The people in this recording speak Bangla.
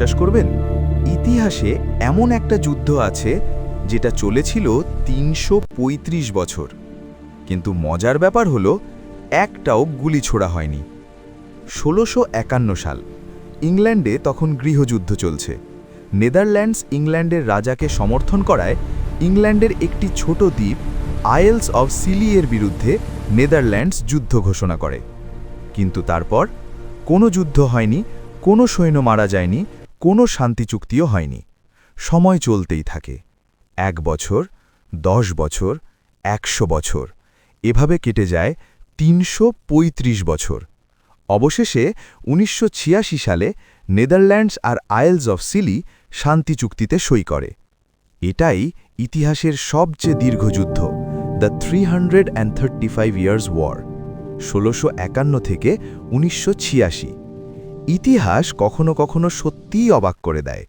বিশ্বাস করবেন, ইতিহাসে এমন একটা যুদ্ধ আছে যেটা চলেছিল ৩৩৫ বছর, কিন্তু মজার ব্যাপার হলো একটাও গুলি ছোড়া হয়নি। ১৬৫১ সাল, ইংল্যান্ডে তখন গৃহযুদ্ধ চলছে। নেদারল্যান্ডস ইংল্যান্ডের রাজাকে সমর্থন করায় ইংল্যান্ডের একটি ছোট দ্বীপ আইলস অব সিলি এর বিরুদ্ধে নেদারল্যান্ডস যুদ্ধ ঘোষণা করে। কিন্তু তারপর কোনো যুদ্ধ হয়নি, কোনো সৈন্য মারা যায়নি, কোনো শান্তি চুক্তিও হয়নি। সময় চলতেই থাকে। ১ বছর, ১০ বছর, ১০০ বছর, এভাবে কেটে যায় ৩৩৫ বছর। অবশেষে ১৯৮৬ সালে নেদারল্যান্ডস আর আইলস অফ সিলি শান্তি চুক্তিতে সই করে। এটাই ইতিহাসের সবচেয়ে দীর্ঘ যুদ্ধ, দ্য 335 ইয়ার্স ওয়ার, ১৬৫১ থেকে ১৯৮৬। ইতিহাস কখনো কখনো সত্যিই অবাক করে দেয়।